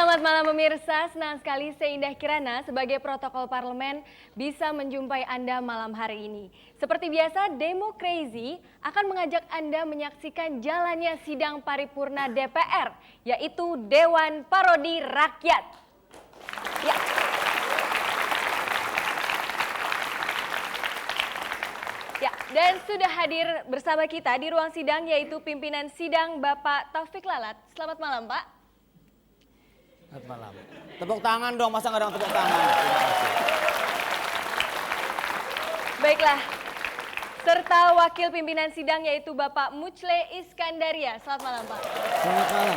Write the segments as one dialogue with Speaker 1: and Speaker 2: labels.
Speaker 1: Selamat malam pemirsa, senang sekali Seindah Kirana sebagai protokol parlemen bisa menjumpai Anda malam hari ini. Seperti biasa, Demo Crazy akan mengajak Anda menyaksikan jalannya sidang paripurna DPR, yaitu Dewan Parodi Rakyat. Ya. Ya, dan sudah hadir bersama kita di ruang sidang yaitu pimpinan sidang Bapak Taufik Lalat. Selamat malam, Pak.
Speaker 2: Selamat malam. Tepuk tangan dong, masa nggak ada tepuk tangan? Terima kasih.
Speaker 1: Baiklah, serta wakil pimpinan sidang yaitu Bapak Muchle Iskandaria. Selamat malam, Pak.
Speaker 2: Selamat malam.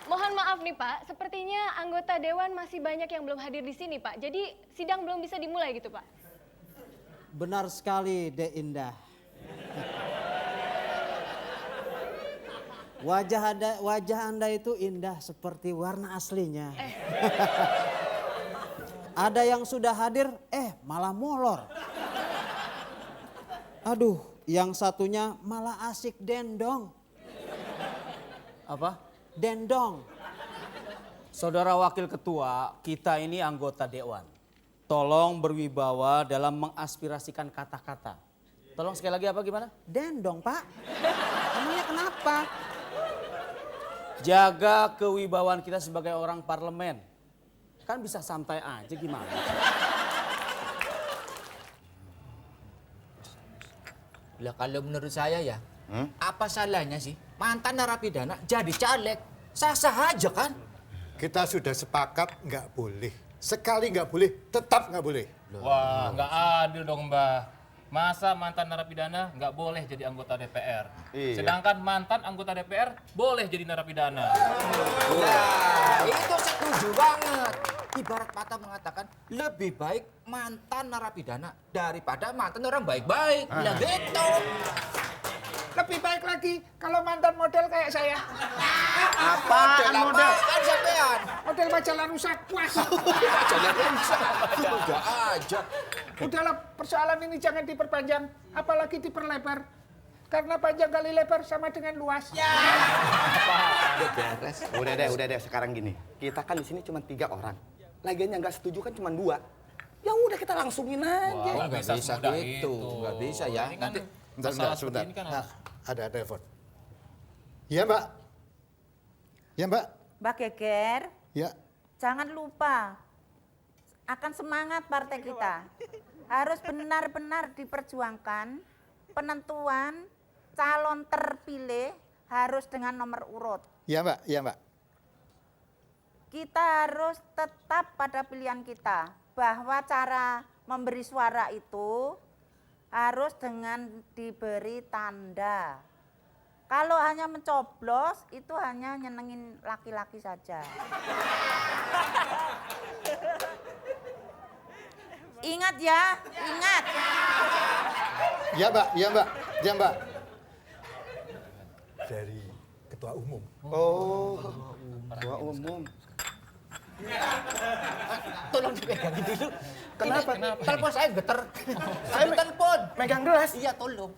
Speaker 1: Mohon maaf nih Pak, sepertinya anggota Dewan masih banyak yang belum hadir di sini Pak. Jadi sidang belum bisa dimulai gitu Pak.
Speaker 2: Benar sekali, Dek Indah. Wajah Anda itu indah seperti warna aslinya. Ada yang sudah hadir, malah molor. Aduh, yang satunya malah asik dendong. Apa? Dendong. Saudara Wakil Ketua, kita ini anggota Dewan. Tolong berwibawa dalam mengaspirasikan kata-kata. Tolong sekali lagi apa gimana? Dendong, Pak. Emangnya kenapa? Jaga kewibawaan kita sebagai orang parlemen. Kan bisa santai aja gimana?
Speaker 3: Lah kalau menurut saya ya, apa salahnya sih mantan narapidana jadi caleg? Sah-sah aja kan?
Speaker 4: Kita sudah sepakat nggak boleh. Sekali nggak boleh, tetap nggak boleh.
Speaker 5: Wah, nggak adil dong Mbah. Masa mantan narapidana nggak boleh jadi anggota DPR?
Speaker 4: Iya.
Speaker 5: Sedangkan mantan anggota DPR boleh jadi narapidana.
Speaker 3: Nah, itu setuju banget. Ibarat patah mengatakan lebih baik mantan narapidana daripada mantan orang baik-baik. Nah gitu.
Speaker 6: Lebih baik lagi kalau mantan model kayak saya.
Speaker 3: Apaan model? Apaan sampean?
Speaker 6: Model majalah rusak, puas.
Speaker 3: Majalah rusak. Udah aja.
Speaker 6: Udahlah, persoalan ini jangan diperpanjang, apalagi diperlebar. Karena panjang kali lebar sama dengan luas.
Speaker 7: Udah deh. Sekarang gini, kita kan di sini cuma 3 orang. Lagian yang nggak setuju kan cuma 2. Ya udah kita langsungin aja.
Speaker 5: Wah,
Speaker 3: Nggak bisa gitu. Nggak bisa ya.
Speaker 5: Ini kan
Speaker 3: Nanti
Speaker 5: masalah seperti
Speaker 4: sebentar.
Speaker 5: ini kan
Speaker 4: Nah,
Speaker 5: harus-
Speaker 4: ada telepon. Iya, Mbak. Ya, Mbak.
Speaker 8: Mbak Geger,
Speaker 4: Ya.
Speaker 8: jangan lupa akan semangat partai kita. Harus benar-benar diperjuangkan penentuan calon terpilih harus dengan nomor urut.
Speaker 4: Iya, Mbak. Iya, Mbak.
Speaker 8: Kita harus tetap pada pilihan kita bahwa cara memberi suara itu harus dengan diberi tanda. Kalau hanya mencoblos itu hanya nyenengin laki-laki saja. Ingat ya, ingat.
Speaker 4: Iya, Mbak. Iya, Mbak. Iya, Mbak. Dari ketua umum.
Speaker 7: Oh, ketua umum.
Speaker 3: tolong dipegangin dulu.
Speaker 7: Kenapa?
Speaker 3: Telepon saya geter. Saya telepon.
Speaker 7: Megang gelas.
Speaker 3: Iya tolong.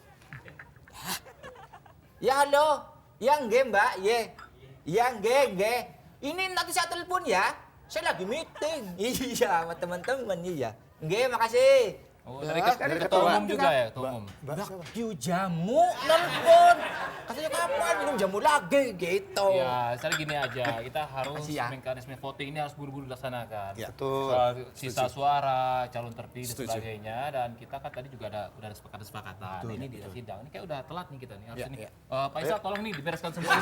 Speaker 3: Ya halo, yang G Mbak, ye. Yang G. Ini nanti saya telepon ya. Saya lagi meeting. Iya, sama teman-teman iya. G, makasih.
Speaker 5: Oh, dari ketua umum juga ya, ketua umum.
Speaker 4: Mbak siapa?
Speaker 3: Q jamu telepon. Katanya kapan minum jamu lagi gitu.
Speaker 5: Ya, misalnya gini aja, kita harus
Speaker 3: Makasih ya.
Speaker 5: mekanisme voting ini harus buru-buru dilaksanakan.
Speaker 4: Ya.
Speaker 7: Betul.
Speaker 5: Soal sisa suara, calon terpilih dan
Speaker 4: Setuju.
Speaker 5: sebagainya, dan kita kan tadi juga udah ada kesepakatan. Ini di sidang, ini kayak udah telat nih kita nih harus
Speaker 4: Ya,
Speaker 5: ini.
Speaker 4: ya.
Speaker 5: Pak Isa, tolong nih dibereskan semua.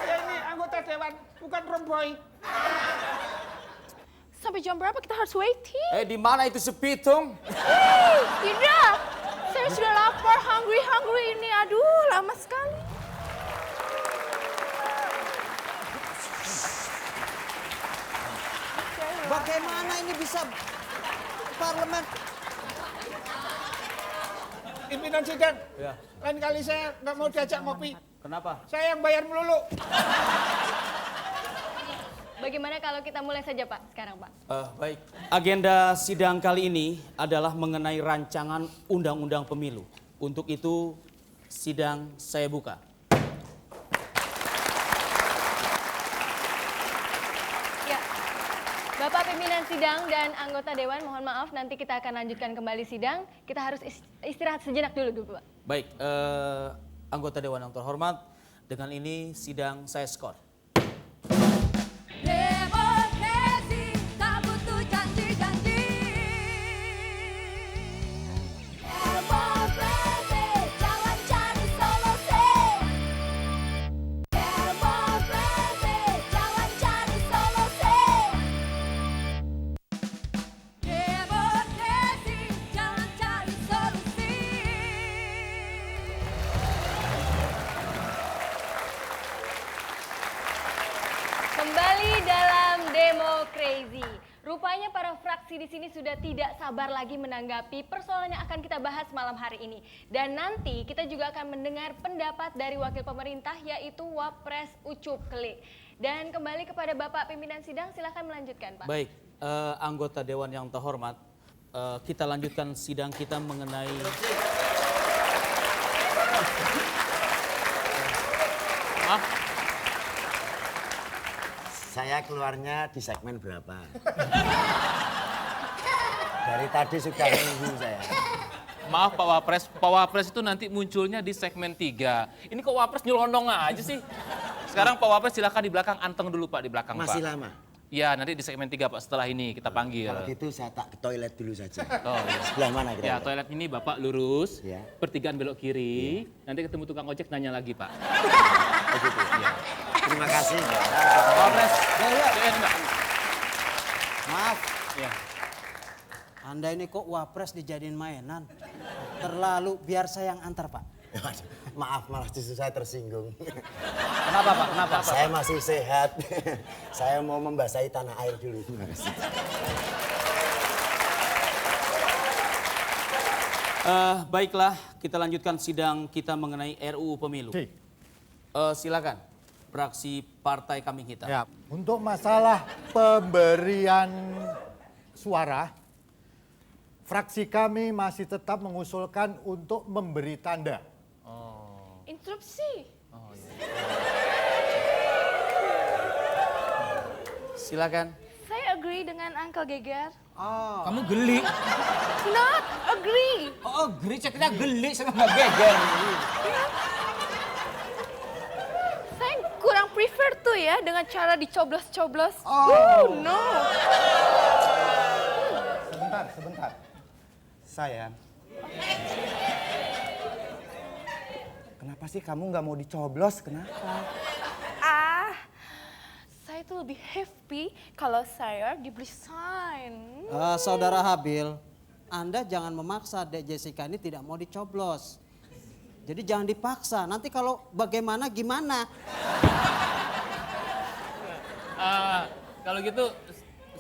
Speaker 6: Saya ini anggota dewan, bukan romboy.
Speaker 1: Sampai jam berapa kita harus waiting?
Speaker 2: Di mana itu sepitung?
Speaker 1: Tidak, saya sudah lapar, hungry ini. Aduh, lama sekali.
Speaker 2: Bagaimana ini bisa parlemen?
Speaker 6: Pimpinan sidang, lain kali saya nggak mau diajak ngopi.
Speaker 2: Kenapa?
Speaker 6: Saya yang bayar melulu.
Speaker 1: Bagaimana kalau kita mulai saja Pak, sekarang Pak?
Speaker 2: Baik. Agenda sidang kali ini adalah mengenai rancangan undang-undang pemilu. Untuk itu sidang saya buka.
Speaker 1: Ya, Bapak pimpinan sidang dan anggota dewan, mohon maaf nanti kita akan lanjutkan kembali sidang. Kita harus istirahat sejenak dulu, Pak.
Speaker 2: Baik, anggota dewan yang terhormat, dengan ini sidang saya skor.
Speaker 9: Demokrasi tak butuh janji-janji. Demokrasi jangan cari solusi. Demokrasi jangan cari solusi. Demokrasi jangan cari solusi.
Speaker 1: Kembali dalam Demokrasi. Rupanya para fraksi di sini sudah tidak sabar lagi menanggapi persoalan yang akan kita bahas malam hari ini. Dan nanti kita juga akan mendengar pendapat dari wakil pemerintah yaitu Wapres Ucup Klik. Dan kembali kepada Bapak pimpinan sidang, silakan melanjutkan, Pak.
Speaker 2: Baik, anggota dewan yang terhormat, kita lanjutkan sidang kita mengenai
Speaker 10: Saya keluarnya di segmen berapa? Dari tadi sudah nunggu saya.
Speaker 5: Maaf Pak Wapres, Pak Wapres itu nanti munculnya di segmen 3. Ini kok Wapres nyelonong aja sih? Sekarang Pak Wapres silakan di belakang, anteng dulu Pak di belakang
Speaker 10: Masih
Speaker 5: Pak.
Speaker 10: lama?
Speaker 5: Ya nanti di segmen 3 Pak, setelah ini kita panggil.
Speaker 10: Kalau gitu saya tak ke toilet dulu saja.
Speaker 5: Oh, iya.
Speaker 10: Sebelah mana kira-kira?
Speaker 5: Ya toilet ini Bapak lurus,
Speaker 10: Ya.
Speaker 5: pertigaan belok kiri, nanti ketemu tukang ojek nanya lagi Pak.
Speaker 10: Oh gitu.
Speaker 5: Iya.
Speaker 10: Terima kasih.
Speaker 5: Pak Wapres, ya, Mbak.
Speaker 11: Maaf,
Speaker 5: Ya.
Speaker 11: Anda ini kok Wapres dijadiin mainan? Terlalu, biar saya yang antar, Pak.
Speaker 10: Maaf, malah justru saya tersinggung.
Speaker 2: Kenapa Pak? Kenapa?
Speaker 10: Saya masih sehat. Saya mau membasahi tanah air dulu. Terima kasih.
Speaker 2: Baiklah, kita lanjutkan sidang kita mengenai RUU Pemilu. Silakan, fraksi Partai Kambing Hitam.
Speaker 4: Ya, untuk masalah pemberian suara, fraksi kami masih tetap mengusulkan untuk memberi tanda.
Speaker 9: Instruksi.
Speaker 2: Silakan.
Speaker 9: Saya agree dengan Uncle Geger.
Speaker 3: Kamu geli.
Speaker 9: Not agree.
Speaker 3: Oh, geli, saya kira geli sama Geger.
Speaker 9: Saya kurang prefer tuh ya dengan cara dicoblos-coblos. No.
Speaker 7: Sebentar. Sayang. Kenapa sih kamu nggak mau dicoblos? Kenapa?
Speaker 9: Saya tuh lebih happy kalau saya diberi sign.
Speaker 11: Saudara Habil, Anda jangan memaksa Dek Jessica ini tidak mau dicoblos. Jadi jangan dipaksa, nanti kalau bagaimana gimana.
Speaker 5: Kalau gitu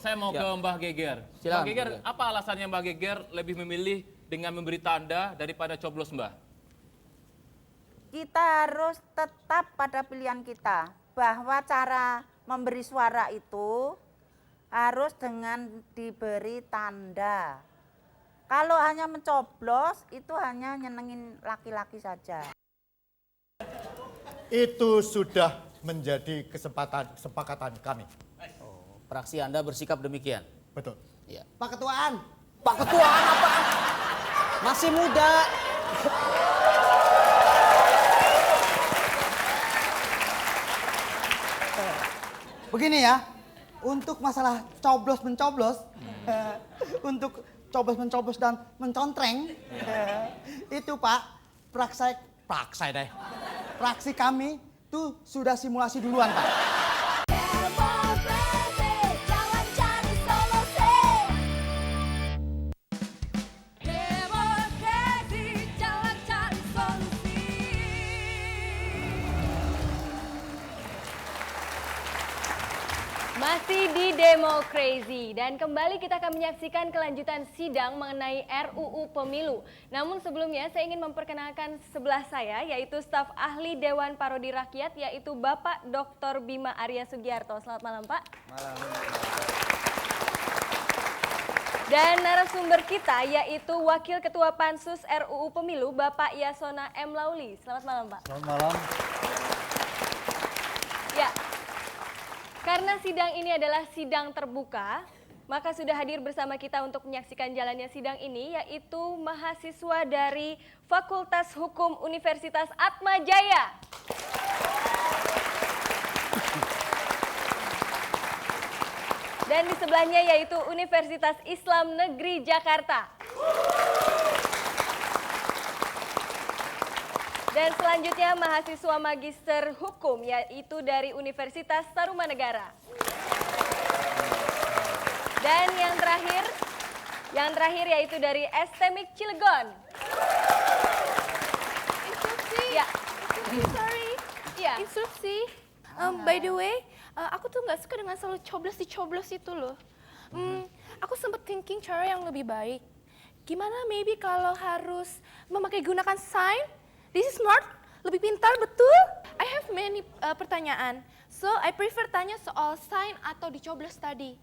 Speaker 5: saya mau ke Mbah Geger.
Speaker 2: Silakan,
Speaker 5: Mbah Geger,
Speaker 2: Geger.
Speaker 5: apa alasannya Mbah Geger lebih memilih dengan memberi tanda daripada coblos Mbah?
Speaker 8: Kita harus tetap pada pilihan kita bahwa cara memberi suara itu harus dengan diberi tanda. Kalau hanya mencoblos itu hanya nyenengin laki-laki saja.
Speaker 4: Itu sudah menjadi kesepakatan kami.
Speaker 2: Fraksi Anda bersikap demikian.
Speaker 4: Betul.
Speaker 2: Ya.
Speaker 11: Pak Ketuaan,
Speaker 3: Pak Ketuaan apa?
Speaker 11: masih muda. Begini ya, untuk masalah coblos-mencoblos, untuk coblos-mencoblos dan mencontreng, itu Pak, fraksi kami tuh sudah simulasi duluan Pak.
Speaker 9: Demokrasi jangan cari solusi. Demokrasi jangan cari solusi.
Speaker 1: Masih di Demokrasi dan kembali kita akan menyaksikan kelanjutan sidang mengenai RUU Pemilu. Namun sebelumnya saya ingin memperkenalkan sebelah saya yaitu staf ahli Dewan Parodi Rakyat yaitu Bapak Dr. Bima Arya Sugiarto. Selamat malam Pak.
Speaker 7: Malam.
Speaker 1: Dan narasumber kita yaitu Wakil Ketua Pansus RUU Pemilu Bapak Yasona M. Lauli. Selamat malam Pak.
Speaker 12: Selamat malam.
Speaker 1: Ya, karena sidang ini adalah sidang terbuka, maka sudah hadir bersama kita untuk menyaksikan jalannya sidang ini yaitu mahasiswa dari Fakultas Hukum Universitas Atma Jaya. Dan di sebelahnya yaitu Universitas Islam Negeri Jakarta. Dan selanjutnya mahasiswa Magister Hukum yaitu dari Universitas Tarumanegara. Dan yang terakhir yaitu dari STMIK Cilegon.
Speaker 9: Instruksi.
Speaker 1: Ya.
Speaker 9: Sorry.
Speaker 1: Ya.
Speaker 9: Instruksi. By the way, aku tuh nggak suka dengan selalu coblos itu loh. Aku sempat thinking cara yang lebih baik. Gimana maybe kalau harus gunakan sign? This is smart, lebih pintar, betul? I have many pertanyaan. So, I prefer tanya soal sign atau dicoblos tadi.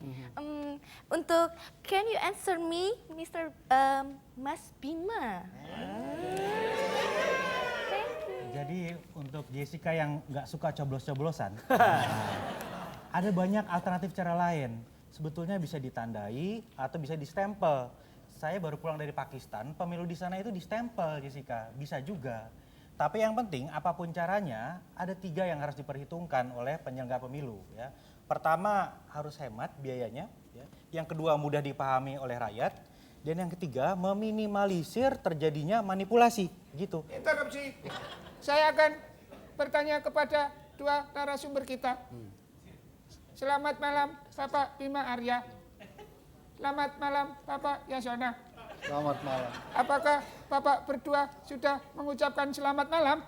Speaker 9: Untuk, can you answer me, Mr. Mas Bima?
Speaker 12: Jadi untuk Jessica yang nggak suka coblos-coblosan, ada banyak alternatif cara lain. Sebetulnya bisa ditandai atau bisa distempel. Saya baru pulang dari Pakistan, pemilu di sana itu distempel, Jessica. Bisa juga. Tapi yang penting apapun caranya, ada 3 yang harus diperhitungkan oleh penyelenggara pemilu. Ya. Pertama, harus hemat biayanya. Ya. Yang kedua, mudah dipahami oleh rakyat. Dan yang ketiga, meminimalisir terjadinya manipulasi. Gitu.
Speaker 6: Interupsi. Saya akan bertanya kepada 2 narasumber kita. Selamat malam, Bapak Bima Arya. Selamat malam, Bapak Yasona.
Speaker 12: Selamat malam.
Speaker 6: Apakah Bapak berdua sudah mengucapkan selamat malam?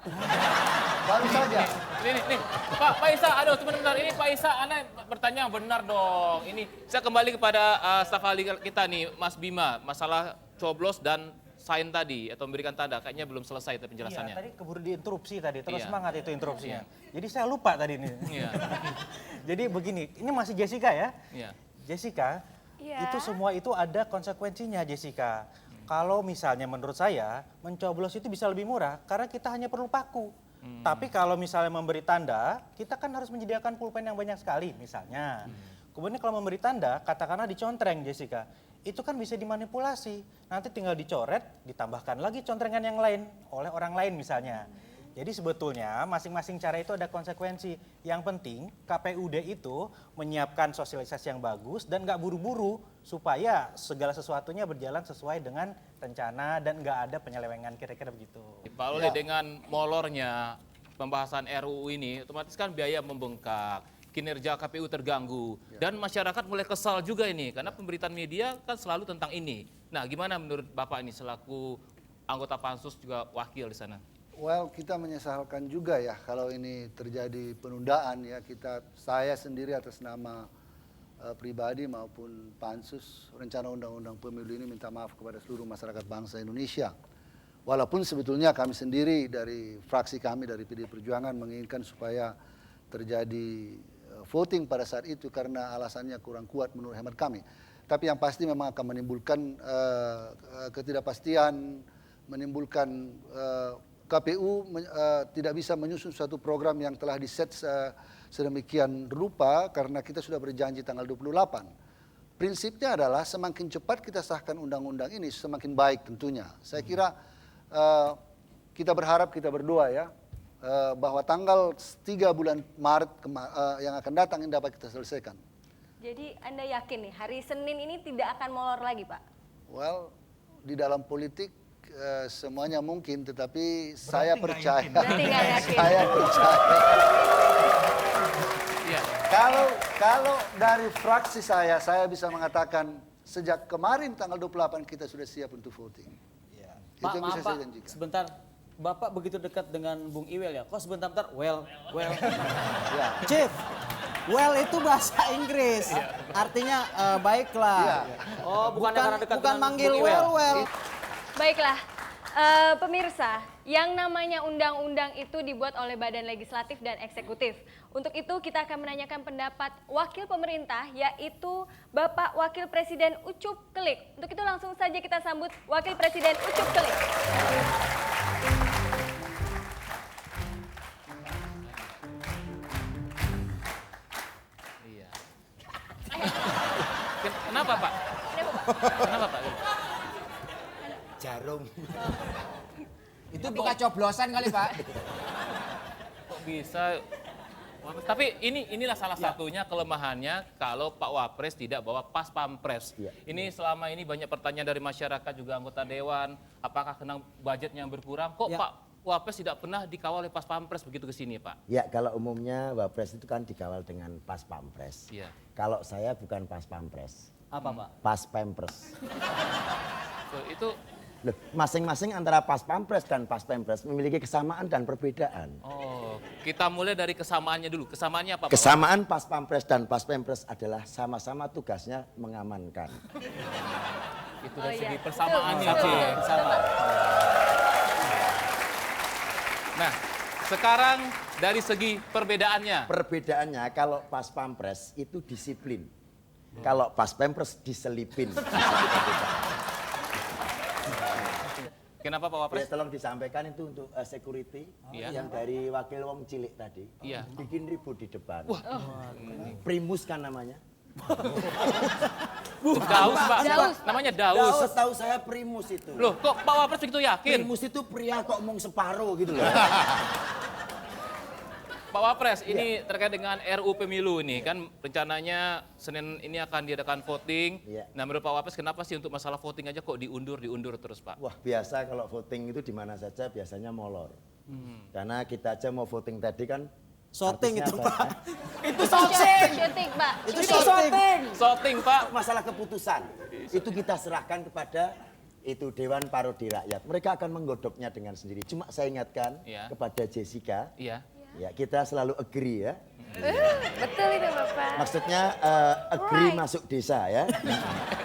Speaker 12: Baru saja.
Speaker 5: Nih. Pak Isa, aduh sebentar. Ini Pak Isa, Anda bertanya benar dong. Ini saya kembali kepada staf ahli kita nih, Mas Bima. Masalah coblos dan sign tadi atau memberikan tanda, kayaknya belum selesai itu penjelasannya.
Speaker 12: Iya, tadi keburu diinterupsi tadi, terus
Speaker 5: Iya.
Speaker 12: semangat itu interupsinya. Jadi saya lupa tadi nih.
Speaker 5: Iya.
Speaker 12: Jadi begini, ini masih Jessica ya?
Speaker 5: Iya.
Speaker 12: Jessica,
Speaker 9: Iya.
Speaker 12: itu semua itu ada konsekuensinya Jessica. Kalau misalnya menurut saya, mencoblos itu bisa lebih murah karena kita hanya perlu paku. Tapi kalau misalnya memberi tanda, kita kan harus menyediakan pulpen yang banyak sekali misalnya. Kemudian kalau memberi tanda, katakanlah dicontreng Jessica. Itu kan bisa dimanipulasi. Nanti tinggal dicoret, ditambahkan lagi contrengan yang lain oleh orang lain misalnya. Jadi sebetulnya masing-masing cara itu ada konsekuensi. Yang penting KPUD itu menyiapkan sosialisasi yang bagus dan nggak buru-buru supaya segala sesuatunya berjalan sesuai dengan rencana dan nggak ada penyelewengan, kira-kira begitu.
Speaker 5: Pak Loli, dengan molornya pembahasan RUU ini, otomatis kan biaya membengkak, kinerja KPU terganggu, dan masyarakat mulai kesal juga ini, karena pemberitaan media kan selalu tentang ini. Nah, gimana menurut Bapak ini selaku anggota Pansus juga wakil di sana?
Speaker 13: Well, kita menyesalkan juga ya kalau ini terjadi penundaan ya. Saya sendiri atas nama pribadi maupun Pansus rencana undang-undang pemilu ini minta maaf kepada seluruh masyarakat bangsa Indonesia. Walaupun sebetulnya kami sendiri dari fraksi kami dari PD Perjuangan menginginkan supaya terjadi voting pada saat itu karena alasannya kurang kuat menurut hemat kami. Tapi yang pasti memang akan menimbulkan ketidakpastian, menimbulkan KPU tidak bisa menyusun suatu program yang telah diset sedemikian rupa karena kita sudah berjanji tanggal 28. Prinsipnya adalah semakin cepat kita sahkan undang-undang ini semakin baik tentunya. Saya kira kita berharap, kita berdoa ya bahwa tanggal 3 bulan Maret yang akan datang ini dapat kita selesaikan.
Speaker 1: Jadi Anda yakin nih hari Senin ini tidak akan molor lagi Pak?
Speaker 13: Well, di dalam politik semuanya mungkin, tetapi saya percaya. Saya percaya. Kalau dari fraksi saya bisa mengatakan sejak kemarin tanggal 28 kita sudah siap untuk voting.
Speaker 2: Pak, maaf Pak, sebentar. Bapak begitu dekat dengan Bung Iwel ya? Kok sebentar-bentar, well.
Speaker 11: Ya. Chief, well itu bahasa Inggris. Artinya baiklah.
Speaker 2: Oh, bukan karena dekat
Speaker 11: bukan
Speaker 2: dengan
Speaker 11: manggil
Speaker 2: Bung Iwel.
Speaker 11: well.
Speaker 1: Baiklah, Pemirsa, yang namanya undang-undang itu dibuat oleh badan legislatif dan eksekutif. Untuk itu kita akan menanyakan pendapat wakil pemerintah, yaitu Bapak Wakil Presiden Ucup Kelik. Untuk itu langsung saja kita sambut Wakil Presiden Ucup Kelik.
Speaker 5: Iya. Kenapa Pak? Kenapa Pak?
Speaker 10: Jarum.
Speaker 3: Itu bukan coblosan kali, Pak.
Speaker 5: Kok bisa? Tapi inilah salah satunya kelemahannya kalau Pak Wapres tidak bawa pas pampres. Ini selama ini banyak pertanyaan dari masyarakat juga anggota dewan, apakah kena budgetnya yang berkurang? Kok Pak Wapres tidak pernah dikawal oleh pas pampres begitu ke sini, Pak?
Speaker 10: Ya, kalau umumnya Wapres itu kan dikawal dengan pas pampres.
Speaker 5: Iya.
Speaker 10: Kalau saya bukan pas pampres.
Speaker 2: Apa, Pak?
Speaker 10: Pas pampres.
Speaker 5: Itu
Speaker 10: Loh, masing-masing antara pas pampres dan pas pampres memiliki kesamaan dan perbedaan.
Speaker 5: Oh, kita mulai dari kesamaannya dulu. Kesamaannya apa, Pak?
Speaker 10: Kesamaan pas pampres dan pas pampres adalah sama-sama tugasnya mengamankan.
Speaker 5: Itu dari segi persamaannya, Cik. Nah, sekarang dari segi perbedaannya.
Speaker 10: Perbedaannya kalau pas pampres itu disiplin. Kalau pas pampres diselipin.
Speaker 5: Kenapa Pak Wapres?
Speaker 10: Ya, tolong disampaikan itu untuk security yang dari wakil wong cilik tadi.
Speaker 5: Iya.
Speaker 10: Bikin ribut di depan.
Speaker 5: Wah.
Speaker 10: Primus kan namanya.
Speaker 5: Daus, Pak. Namanya Daus.
Speaker 10: Setahu saya Primus itu.
Speaker 5: Loh, kok Pak Wapres begitu yakin?
Speaker 10: Primus itu pria kok mong separuh gitu loh.
Speaker 5: Pak Wapres, ini terkait dengan RU Pemilu ini kan rencananya Senin ini akan diadakan voting. Nah, menurut Pak Wapres kenapa sih untuk masalah voting aja kok diundur terus, Pak?
Speaker 10: Wah, biasa kalau voting itu di mana saja biasanya molor. Karena kita aja mau voting tadi kan
Speaker 11: Shooting itu, Pak.
Speaker 10: Itu shooting.
Speaker 1: Syuting, Pak.
Speaker 10: Itu shooting.
Speaker 5: Shooting, Pak.
Speaker 10: Masalah keputusan. Itu kita serahkan kepada itu Dewan Parodi Rakyat. Mereka akan menggodoknya dengan sendiri. Cuma saya ingatkan kepada Jessica.
Speaker 5: Iya.
Speaker 10: Ya, kita selalu agree ya.
Speaker 9: Betul itu Bapak.
Speaker 10: Maksudnya agree masuk desa ya.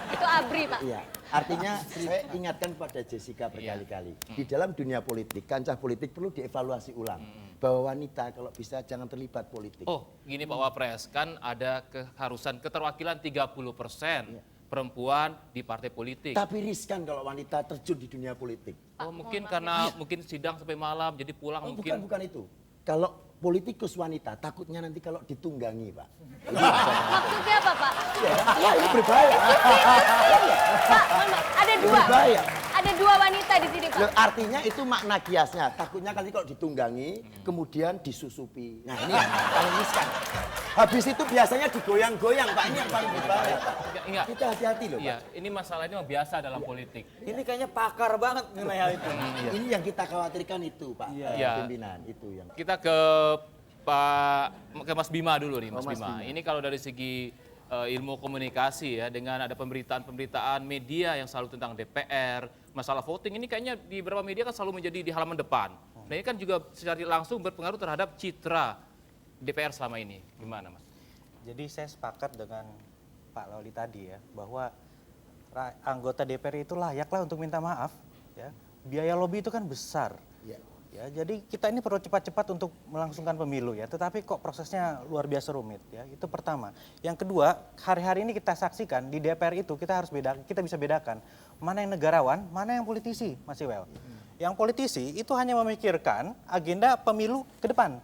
Speaker 1: Itu ABRI, Pak.
Speaker 10: Iya. Artinya saya ingatkan pada Jessica berkali-kali. Di dalam dunia politik, kancah politik perlu dievaluasi ulang. Bahwa wanita kalau bisa jangan terlibat politik.
Speaker 5: Oh, gini Pak Wapres, kan ada keharusan keterwakilan 30% perempuan di partai politik.
Speaker 10: Tapi riskan kalau wanita terjun di dunia politik.
Speaker 5: Oh, mungkin karena mungkin sidang sampai malam jadi pulang mungkin.
Speaker 10: Bukan itu. Kalau politikus wanita takutnya nanti kalau ditunggangi, Pak.
Speaker 1: Maksudnya apa, Pak?
Speaker 10: Ya, ini berbahaya.
Speaker 1: Pak, ada dua.
Speaker 10: Berbahaya.
Speaker 1: Ada dua wanita di sini, Pak.
Speaker 10: Loh, artinya itu makna kiasnya. Takutnya nanti kalau ditunggangi, kemudian disusupi. Nah, ini yang paling riskan. Habis itu biasanya digoyang-goyang, Pak. Ini yang paling berbahaya, Pak.
Speaker 5: Enggak.
Speaker 10: Kita hati-hati loh,
Speaker 5: Iya,
Speaker 10: Pak.
Speaker 5: ini masalah ini memang biasa dalam politik.
Speaker 2: Ini kayaknya pakar banget mengenai hal itu.
Speaker 10: Ini yang kita khawatirkan itu, Pak.
Speaker 5: Iya.
Speaker 10: Pimpinan itu yang.
Speaker 5: Kita ke Mas Bima dulu nih, Mas Bima. Ini kalau dari segi ilmu komunikasi ya, dengan ada pemberitaan media yang selalu tentang DPR, masalah voting ini kayaknya di beberapa media kan selalu menjadi di halaman depan. Nah, ini kan juga secara langsung berpengaruh terhadap citra DPR selama ini. Gimana, Mas?
Speaker 12: Jadi saya sepakat dengan Pak Loli tadi ya, bahwa anggota DPR itu layaklah untuk minta maaf. Ya. Biaya lobby itu kan besar. Ya, jadi kita ini perlu cepat-cepat untuk melangsungkan pemilu ya, tetapi kok prosesnya luar biasa rumit ya. Itu pertama. Yang kedua, hari-hari ini kita saksikan di DPR itu kita bisa bedakan mana yang negarawan, mana yang politisi, Mas Iwel. Yang politisi itu hanya memikirkan agenda pemilu ke depan.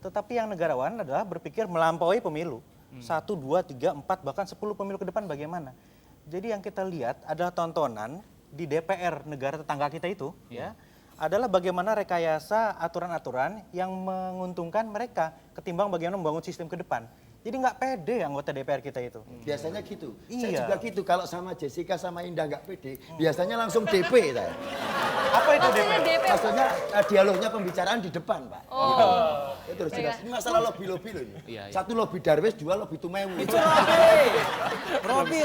Speaker 12: Tetapi yang negarawan adalah berpikir melampaui pemilu. 1, 2, 3, 4, bahkan 10 pemilu ke depan bagaimana. Jadi yang kita lihat adalah tontonan di DPR negara tetangga kita itu ya, adalah bagaimana rekayasa aturan-aturan yang menguntungkan mereka ketimbang bagaimana membangun sistem ke depan. Jadi nggak pede anggota DPR kita itu.
Speaker 10: Biasanya gitu.
Speaker 12: Iya.
Speaker 10: Saya juga gitu. Kalau sama Jessica sama Indah nggak pede, biasanya langsung DP saya.
Speaker 12: Apa itu DP?
Speaker 10: Maksudnya dialognya pembicaraan di depan, Pak.
Speaker 1: Oh.
Speaker 10: Itu harus jelas. Ini masalah lobby-lobby loh ini.
Speaker 5: Iya.
Speaker 10: Satu lobby Darwis, dua lobby Tumewu.
Speaker 11: Itu Robi.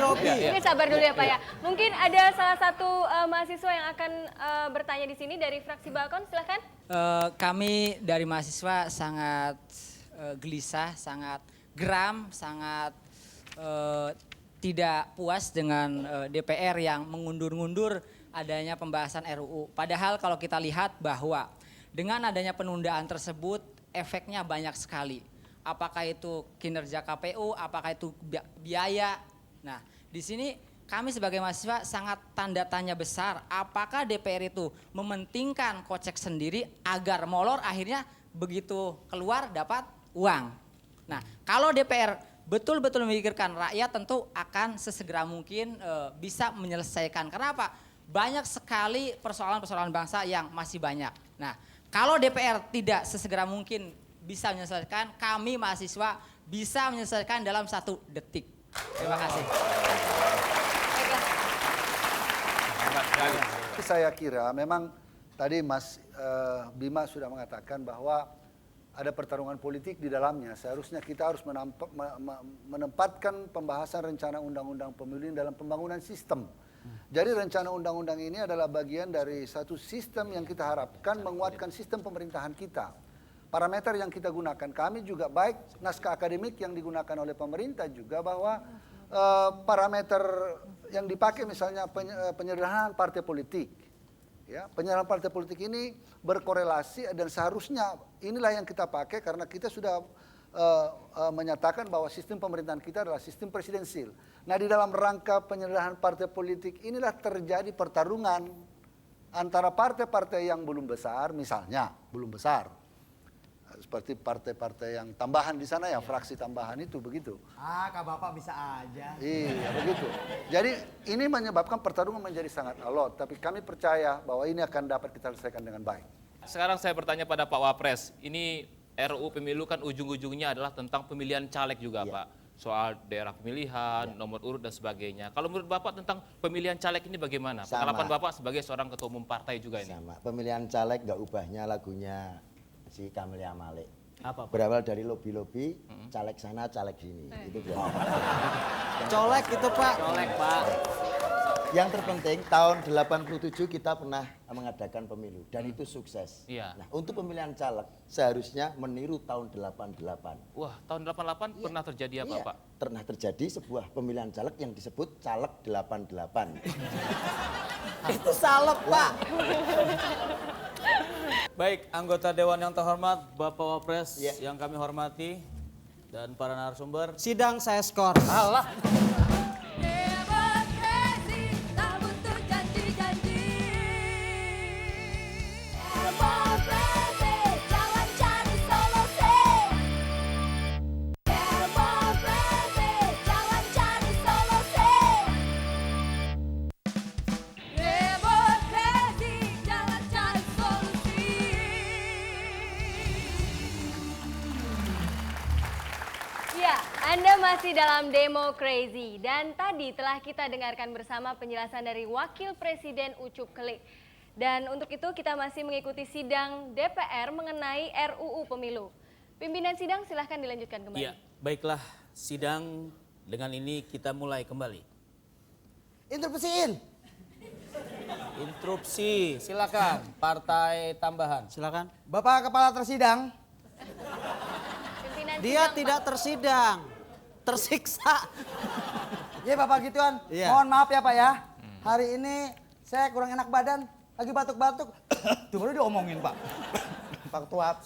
Speaker 1: Ini sabar dulu ya, Pak ya. Mungkin ada salah satu mahasiswa yang akan bertanya di sini dari fraksi Balkon, silahkan.
Speaker 14: Kami dari mahasiswa sangat gelisah, sangat geram, sangat tidak puas dengan DPR yang mengundur-ngundur adanya pembahasan RUU. Padahal kalau kita lihat bahwa dengan adanya penundaan tersebut efeknya banyak sekali. Apakah itu kinerja KPU, apakah itu biaya. Nah, di sini kami sebagai mahasiswa sangat tanda tanya besar, apakah DPR itu mementingkan kocek sendiri agar molor akhirnya begitu keluar dapat uang. Nah, kalau DPR betul-betul memikirkan rakyat tentu akan sesegera mungkin bisa menyelesaikan. Karena apa? Banyak sekali persoalan-persoalan bangsa yang masih banyak. Nah, kalau DPR tidak sesegera mungkin bisa menyelesaikan, kami mahasiswa bisa menyelesaikan dalam 1 detik. Terima kasih.
Speaker 13: Saya kira memang tadi Mas Bima sudah mengatakan bahwa ada pertarungan politik di dalamnya. Seharusnya kita harus menempatkan pembahasan rencana undang-undang pemilu dalam pembangunan sistem. Jadi rencana undang-undang ini adalah bagian dari satu sistem yang kita harapkan menguatkan sistem pemerintahan kita. Parameter yang kita gunakan, kami juga baik naskah akademik yang digunakan oleh pemerintah juga bahwa parameter yang dipakai misalnya penyederhanaan partai politik. Ya, penyederhanaan partai politik ini berkorelasi dan seharusnya inilah yang kita pakai karena kita sudah menyatakan bahwa sistem pemerintahan kita adalah sistem presidensil. Nah, di dalam rangka penyederhanaan partai politik inilah terjadi pertarungan antara partai-partai yang belum besar, misalnya belum besar. Seperti partai-partai yang tambahan di sana ya, fraksi tambahan itu begitu.
Speaker 10: Ah, Kak Bapak bisa aja.
Speaker 13: Iya, begitu. Jadi ini menyebabkan pertarungan menjadi sangat alot, tapi kami percaya bahwa ini akan dapat kita selesaikan dengan baik.
Speaker 5: Sekarang saya bertanya pada Pak Wapres, ini RUU pemilu kan ujung-ujungnya adalah tentang pemilihan caleg juga Pak. Soal daerah pemilihan, nomor urut dan sebagainya. Kalau menurut Bapak tentang pemilihan caleg ini bagaimana? Pengalaman Bapak sebagai seorang ketua umum partai juga ini.
Speaker 10: Sama, pemilihan caleg nggak ubahnya lagunya si Camelia Malik.
Speaker 2: Apa?
Speaker 10: Berawal dari lobi-lobi, caleg sana, caleg sini. Itu biasa.
Speaker 11: Colek itu Pak.
Speaker 2: Colek Pak.
Speaker 10: Yang terpenting tahun 87 kita pernah mengadakan pemilu dan itu sukses.
Speaker 5: Iya.
Speaker 10: Nah, untuk pemilihan caleg seharusnya meniru tahun 88.
Speaker 5: Wah, tahun 88 pernah terjadi apa, Pak?
Speaker 10: Pernah terjadi sebuah pemilihan caleg yang disebut caleg 88.
Speaker 11: Itu salep Pak.
Speaker 2: Baik, anggota Dewan yang terhormat, Bapak Wapres yang kami hormati, dan para narasumber.
Speaker 11: Sidang saya skor.
Speaker 2: Allah.
Speaker 1: Anda masih dalam Demo Crazy dan tadi telah kita dengarkan bersama penjelasan dari Wakil Presiden Ucup Klik. Dan untuk itu kita masih mengikuti sidang DPR mengenai RUU Pemilu. Pimpinan sidang silahkan dilanjutkan kembali.
Speaker 2: Iya, baiklah sidang dengan ini kita mulai kembali.
Speaker 10: Interupsiin.
Speaker 2: Interupsi, silakan partai tambahan.
Speaker 11: Silakan.
Speaker 10: Bapak Kepala Tersidang.
Speaker 11: Dia tidak tersidang, tersiksa.
Speaker 10: Iya Bapak gituan.
Speaker 11: Iya.
Speaker 10: Mohon maaf ya Pak ya. Hari ini saya kurang enak badan, lagi batuk-batuk. Tuh baru diomongin Pak. Pak Ketua.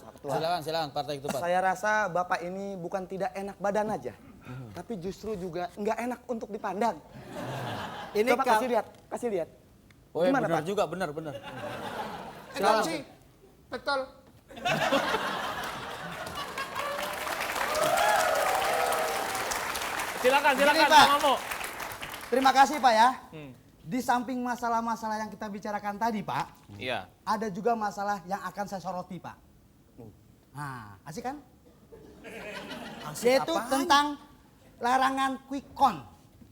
Speaker 2: Silakan partai itu Pak.
Speaker 7: Saya rasa Bapak ini bukan tidak enak badan aja, tapi justru juga nggak enak untuk dipandang.
Speaker 11: Ini
Speaker 7: Coba kasih lihat.
Speaker 2: Oh ya,
Speaker 7: Gimana
Speaker 2: benar
Speaker 7: Pak?
Speaker 2: juga, benar.
Speaker 6: Interupsi. Betul.
Speaker 5: Silakan,
Speaker 10: Pak.
Speaker 5: Mamo.
Speaker 10: Terima kasih Pak ya. Di samping masalah-masalah yang kita bicarakan tadi Pak,
Speaker 5: Iya.
Speaker 10: ada juga masalah yang akan saya soroti Pak. Nah, asik kan? Yaitu tentang larangan quick count.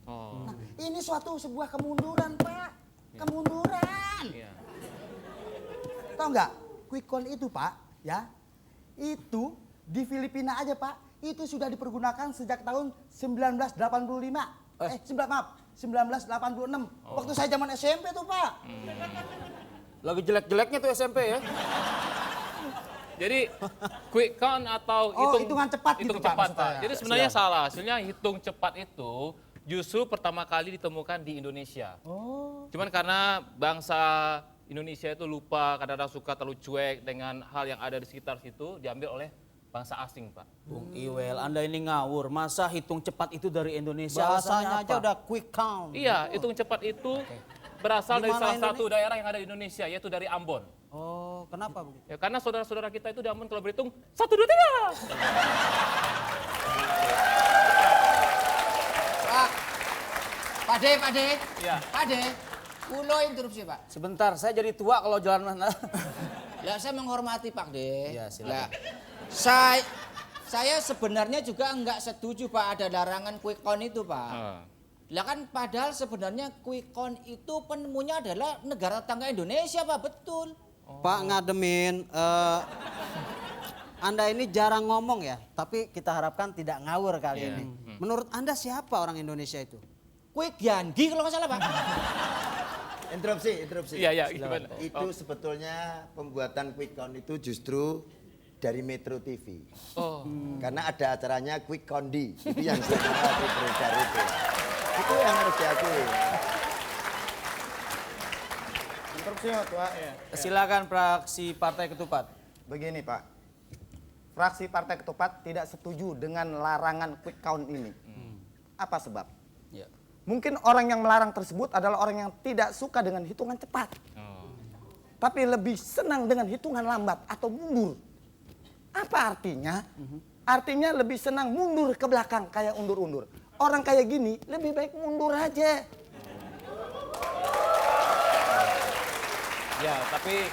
Speaker 5: Oh.
Speaker 10: Nah, ini sebuah kemunduran Pak, kemunduran.
Speaker 5: Iya.
Speaker 10: Tahu nggak? Quick count itu Pak, ya, itu di Filipina aja Pak, itu sudah dipergunakan sejak tahun 1985. 1986. Waktu saya zaman SMP tuh Pak.
Speaker 2: Lagi jelek-jeleknya tuh SMP ya.
Speaker 5: Jadi quick count atau
Speaker 10: hitungan cepat gitu Pak, maksud
Speaker 5: Pak.
Speaker 10: saya.
Speaker 5: Jadi sebenarnya salah. Hasilnya hitung cepat itu justru pertama kali ditemukan di Indonesia. Cuman karena bangsa Indonesia itu lupa, kadang-kadang suka terlalu cuek dengan hal yang ada di sekitar situ, diambil oleh bangsa asing, Pak.
Speaker 2: Bung Iwel, Anda ini ngawur. Masa hitung cepat itu dari Indonesia?
Speaker 11: Bahasanya
Speaker 2: Alasannya
Speaker 11: aja
Speaker 2: apa?
Speaker 11: udah quick count.
Speaker 5: Iya, hitung cepat itu berasal dari
Speaker 11: Di mana
Speaker 5: salah satu daerah yang ada di Indonesia, yaitu dari Ambon.
Speaker 11: Oh, kenapa begitu?
Speaker 5: Ya, karena saudara-saudara kita itu di Ambon kalau berhitung 1, 2, 3.
Speaker 3: Pak De,
Speaker 5: Iya.
Speaker 3: Pak De, kulo interupsi Pak.
Speaker 2: Sebentar, saya jadi tua kalau jalan mana.
Speaker 3: Lah saya menghormati Pak De.
Speaker 2: Iya, silakan.
Speaker 3: Lah, saya sebenarnya juga enggak setuju Pak ada larangan quick count itu Pak. Lah kan padahal sebenarnya quick count itu penemunya adalah negara tetangga Indonesia Pak, betul.
Speaker 11: Pak Ngademin, Anda ini jarang ngomong ya, tapi kita harapkan tidak ngawur kali ini. Menurut Anda siapa orang Indonesia itu?
Speaker 3: Quick Yandi kalau nggak salah Pak.
Speaker 15: Interupsi.
Speaker 5: Iya, gimana?
Speaker 15: Itu sebetulnya pembuatan quick count itu justru dari Metro TV. Karena ada acaranya Quick Condi, itu yang sebenarnya beredar itu. Itu yang harus diakui.
Speaker 12: Interupsi Pak.
Speaker 2: Silakan fraksi Partai Ketupat.
Speaker 7: Begini Pak, fraksi Partai Ketupat tidak setuju dengan larangan quick count ini. Apa sebab?
Speaker 2: Ya.
Speaker 7: Mungkin orang yang melarang tersebut adalah orang yang tidak suka dengan hitungan cepat. Tapi lebih senang dengan hitungan lambat atau mundur. Apa artinya? Artinya lebih senang mundur ke belakang kayak undur-undur. Orang kayak gini lebih baik mundur aja.
Speaker 5: Ya, tapi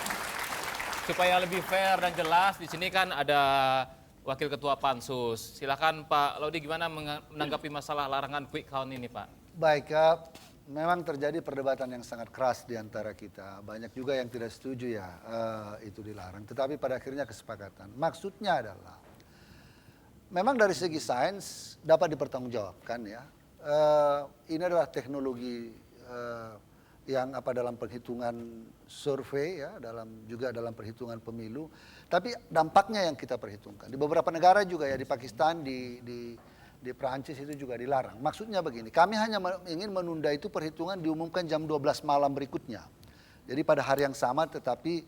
Speaker 5: supaya lebih fair dan jelas, di sini kan ada Wakil Ketua Pansus. Silakan Pak Laudy, gimana menanggapi masalah larangan quick count ini Pak?
Speaker 13: Baik, memang terjadi perdebatan yang sangat keras di antara kita. Banyak juga yang tidak setuju ya itu dilarang. Tetapi pada akhirnya kesepakatan. Maksudnya adalah, memang dari segi sains dapat dipertanggungjawabkan ya. Ini adalah teknologi yang dalam perhitungan survei ya, juga dalam perhitungan pemilu. Tapi dampaknya yang kita perhitungkan. Di beberapa negara juga ya, di Pakistan, di Perancis itu juga dilarang. Maksudnya begini, kami hanya ingin menunda itu perhitungan diumumkan jam 12 malam berikutnya. Jadi pada hari yang sama tetapi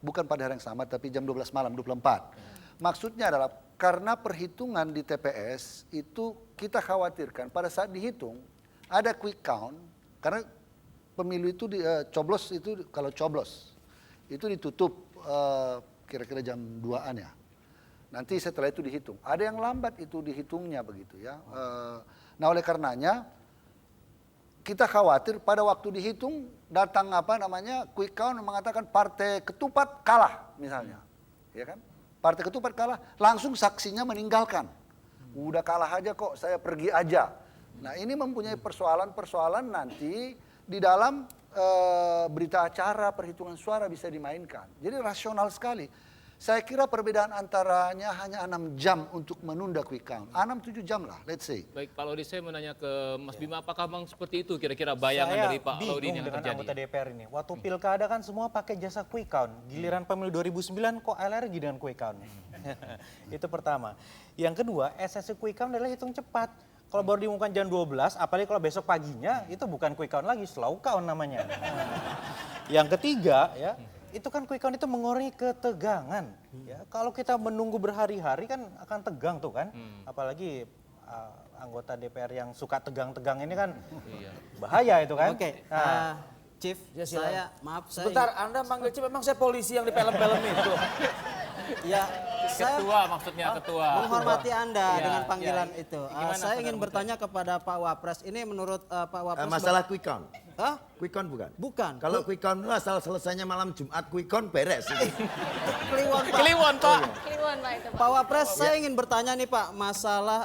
Speaker 13: bukan pada hari yang sama tapi jam 12 malam 24. Maksudnya adalah karena perhitungan di TPS itu kita khawatirkan pada saat dihitung ada quick count karena pemilu itu coblos itu kalau coblos itu ditutup kira-kira jam 2-an ya. Nanti setelah itu dihitung. Ada yang lambat itu dihitungnya begitu ya. Nah oleh karenanya kita khawatir pada waktu dihitung datang quick count mengatakan partai Ketupat kalah misalnya. Ya kan? Partai Ketupat kalah, langsung saksinya meninggalkan. Udah kalah aja kok, saya pergi aja. Nah ini mempunyai persoalan-persoalan nanti di dalam berita acara perhitungan suara bisa dimainkan. Jadi rasional sekali. Saya kira perbedaan antaranya hanya 6 jam untuk menunda quick count. 6-7 jam lah, let's say.
Speaker 5: Baik, Pak Laudy, saya mau nanya ke Mas Bima, apakah memang seperti itu kira-kira bayangan dari Pak Laudy yang
Speaker 12: dengan
Speaker 5: terjadi?
Speaker 12: anggota DPR ini. Waktu pilkada kan semua pakai jasa quick count. Giliran pemilu 2009 kok alergi dengan quick count. Itu pertama. Yang kedua, esensi quick count adalah hitung cepat. Kalau baru diumumkan jam 12, apalagi kalau besok paginya, itu bukan quick count lagi, slow count namanya. Yang ketiga, ya, itu kan quick count itu mengurangi ketegangan. Ya, kalau kita menunggu berhari-hari kan akan tegang tuh kan. Apalagi anggota DPR yang suka tegang-tegang ini kan bahaya itu kan.
Speaker 11: Oke, Chief,
Speaker 2: Ya,
Speaker 11: saya maaf saya
Speaker 2: Sebentar, Anda manggil Chief, memang saya polisi yang di film-film itu.
Speaker 11: ya saya
Speaker 5: Ketua maksudnya, ketua.
Speaker 11: menghormati Anda
Speaker 5: Ya,
Speaker 11: dengan panggilan
Speaker 5: ya.
Speaker 11: itu.
Speaker 5: Gimana,
Speaker 11: Saya ingin
Speaker 5: saudara
Speaker 11: bertanya kepada Pak Wapres. Ini menurut Pak Wapres
Speaker 15: Masalah quick count.
Speaker 11: Hah?
Speaker 15: Quick count bukan?
Speaker 11: Bukan.
Speaker 15: Kalau quick count itu asal selesainya malam Jumat quick count beres.
Speaker 11: Kliwon, Pak.
Speaker 5: Kliwon Pak.
Speaker 1: Kliwon Pak itu Pak.
Speaker 11: Pak Wapres, saya ingin bertanya nih Pak, masalah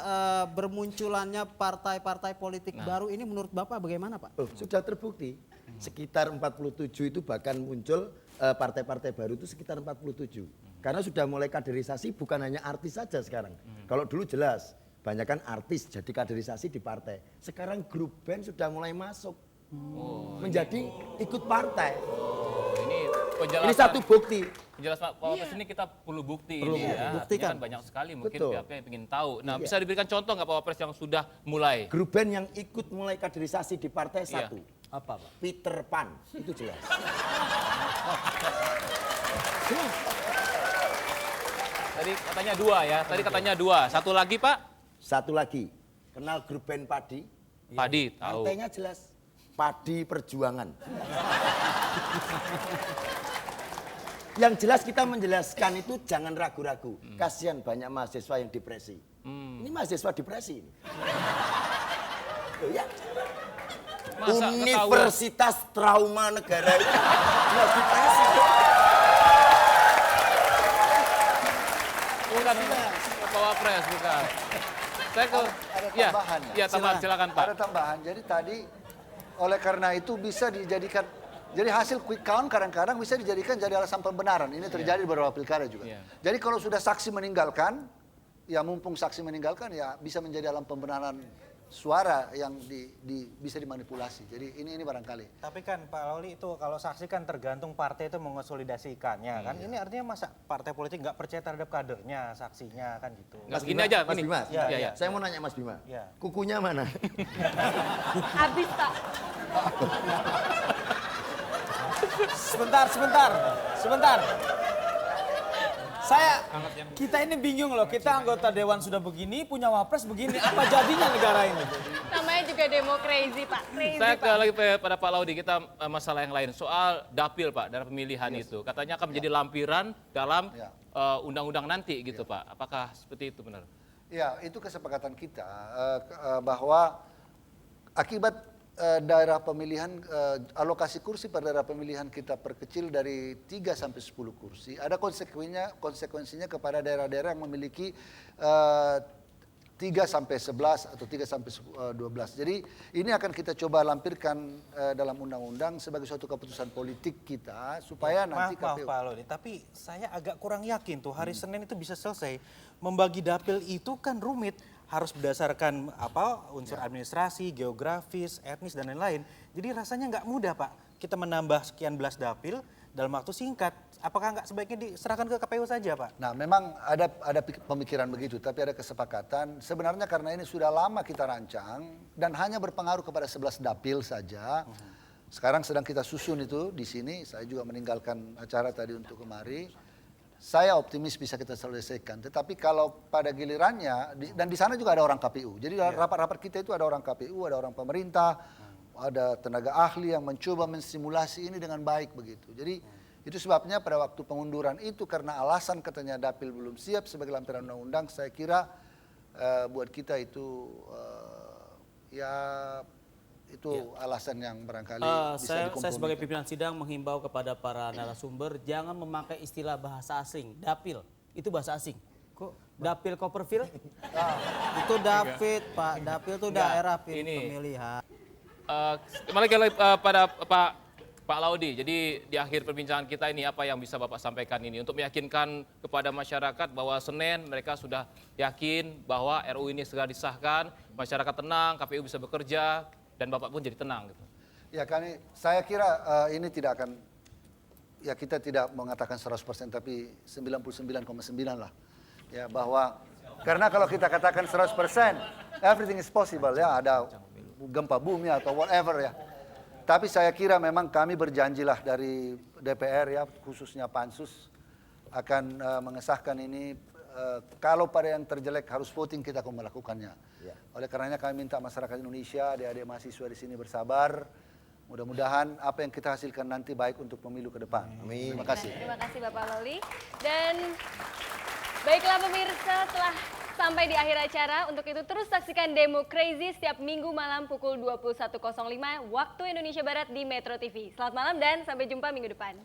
Speaker 11: bermunculannya partai-partai politik baru ini menurut Bapak bagaimana Pak?
Speaker 15: Sudah terbukti. Sekitar 47 itu bahkan muncul partai-partai baru itu sekitar 47. Karena sudah mulai kaderisasi bukan hanya artis saja sekarang. Kalau dulu jelas, banyak kan artis jadi kaderisasi di partai. Sekarang grup band sudah mulai masuk. Menjadi ikut partai.
Speaker 5: Ini penjelasan.
Speaker 15: Ini satu bukti
Speaker 5: jelas Pak Wapres ini kita perlu bukti
Speaker 15: Perlu
Speaker 5: ini ya.
Speaker 15: buktikan.
Speaker 5: Artinya kan banyak sekali mungkin
Speaker 15: Betul.
Speaker 5: pihak yang ingin tahu. Nah,
Speaker 15: Iya.
Speaker 5: bisa diberikan contoh nggak Pak Wapres yang sudah mulai?
Speaker 15: Grup band yang ikut mulai kaderisasi di partai
Speaker 5: Iya.
Speaker 15: satu.
Speaker 2: Apa Pak?
Speaker 15: Peter Pan, itu jelas.
Speaker 5: Tadi katanya 2 ya. Tadi katanya 2. Satu lagi Pak?
Speaker 15: Satu lagi, kenal grup band Padi?
Speaker 5: Padi, tahu.
Speaker 15: Partainya jelas, Padi Perjuangan. Yang jelas kita menjelaskan itu jangan ragu-ragu. Kasihan banyak mahasiswa yang depresi. Ini mahasiswa depresi. Loh ya.
Speaker 5: Masa
Speaker 15: Universitas Trauma Negara itu jelas depresi.
Speaker 5: Bukan Pak Wapres, bukan. Saya ke
Speaker 13: Ada
Speaker 5: ya,
Speaker 13: tambahan.
Speaker 5: ya tambahan silakan Pak.
Speaker 13: Ada tambahan. Jadi tadi oleh karena itu bisa dijadikan, jadi hasil quick count kadang-kadang bisa dijadikan jadi alasan pembenaran. Ini terjadi di beberapa pilkada juga. Jadi kalau sudah saksi meninggalkan, ya mumpung saksi meninggalkan ya bisa menjadi alam pembenaran suara yang bisa dimanipulasi. Jadi ini barangkali.
Speaker 12: Tapi kan Pak Lauli itu kalau saksi kan tergantung partai itu mengonsolidasikannya kan. Ini artinya masa partai politik nggak percaya terhadap kadernya, saksinya kan gitu.
Speaker 5: Nggak gini aja,
Speaker 15: Mas
Speaker 5: gini.
Speaker 15: Bima,
Speaker 5: Ya.
Speaker 15: saya mau nanya Mas Bima,
Speaker 12: Ya.
Speaker 15: kukunya mana?
Speaker 1: Habis Pak.
Speaker 2: Sebentar. Kita ini bingung loh, kita anggota dewan sudah begini, punya wapres begini, apa jadinya negara ini?
Speaker 1: Namanya juga demo crazy Pak. Crazy
Speaker 5: Saya
Speaker 1: Pak.
Speaker 5: lagi pada Pak Laudi, kita masalah yang lain. Soal dapil Pak, dalam pemilihan itu. Katanya akan menjadi lampiran dalam undang-undang nanti gitu Pak. Apakah seperti itu benar?
Speaker 13: Ya, itu kesepakatan kita bahwa akibat daerah pemilihan, alokasi kursi pada daerah pemilihan kita perkecil dari 3 sampai 10 kursi. Ada konsekuensinya kepada daerah-daerah yang memiliki 3 sampai 11 atau 3 sampai 12. Jadi ini akan kita coba lampirkan dalam undang-undang sebagai suatu keputusan politik kita supaya nanti
Speaker 12: Maaf
Speaker 13: KPU.
Speaker 12: Pak Lauli, tapi saya agak kurang yakin tuh hari Senin itu bisa selesai. Membagi dapil itu kan rumit. Harus berdasarkan unsur administrasi, geografis, etnis dan lain-lain. Jadi rasanya nggak mudah Pak. Kita menambah sekian belas dapil dalam waktu singkat. Apakah nggak sebaiknya diserahkan ke KPU saja Pak?
Speaker 13: Nah, memang ada pemikiran begitu, tapi ada kesepakatan. Sebenarnya karena ini sudah lama kita rancang dan hanya berpengaruh kepada 11 dapil saja. Sekarang sedang kita susun itu di sini. Saya juga meninggalkan acara tadi untuk kemari. Saya optimis bisa kita selesaikan. Tetapi kalau pada gilirannya, dan di sana juga ada orang KPU. Jadi rapat-rapat kita itu ada orang KPU, ada orang pemerintah, ada tenaga ahli yang mencoba mensimulasi ini dengan baik begitu. Jadi itu sebabnya pada waktu pengunduran itu karena alasan katanya dapil belum siap sebagai lampiran undang-undang, saya kira buat kita itu alasan yang barangkali bisa
Speaker 2: Saya sebagai
Speaker 13: dikompromikan.
Speaker 2: pimpinan sidang menghimbau kepada para narasumber jangan memakai istilah bahasa asing. Dapil, itu bahasa asing. Kok dapil Copperfield?
Speaker 11: Itu David, Pak. Dapil itu daerah
Speaker 5: ini.
Speaker 11: pemilihan.
Speaker 5: Kembali pada Pak Laudi. Jadi di akhir perbincangan kita ini apa yang bisa Bapak sampaikan ini untuk meyakinkan kepada masyarakat bahwa Senin mereka sudah yakin bahwa RUU ini segera disahkan, masyarakat tenang, KPU bisa bekerja dan Bapak pun jadi tenang gitu.
Speaker 13: Ya, saya kira ini tidak akan, ya kita tidak mengatakan 100% tapi 99,9 lah. Ya, bahwa karena kalau kita katakan 100% everything is possible ya, ada gempa bumi atau whatever ya. Tapi saya kira memang kami berjanjilah dari DPR ya, khususnya Pansus akan mengesahkan ini. Kalau pada yang terjelek harus voting, kita akan melakukannya. Oleh karenanya kami minta masyarakat Indonesia, adik-adik mahasiswa di sini bersabar. Mudah-mudahan apa yang kita hasilkan nanti baik untuk pemilu ke depan. Amin. Terima kasih.
Speaker 1: Terima kasih Bapak Lauli. Dan baiklah pemirsa, telah sampai di akhir acara. Untuk itu terus saksikan Demo Crazy setiap Minggu malam pukul 21.05 waktu Indonesia Barat di Metro TV. Selamat malam dan sampai jumpa minggu depan.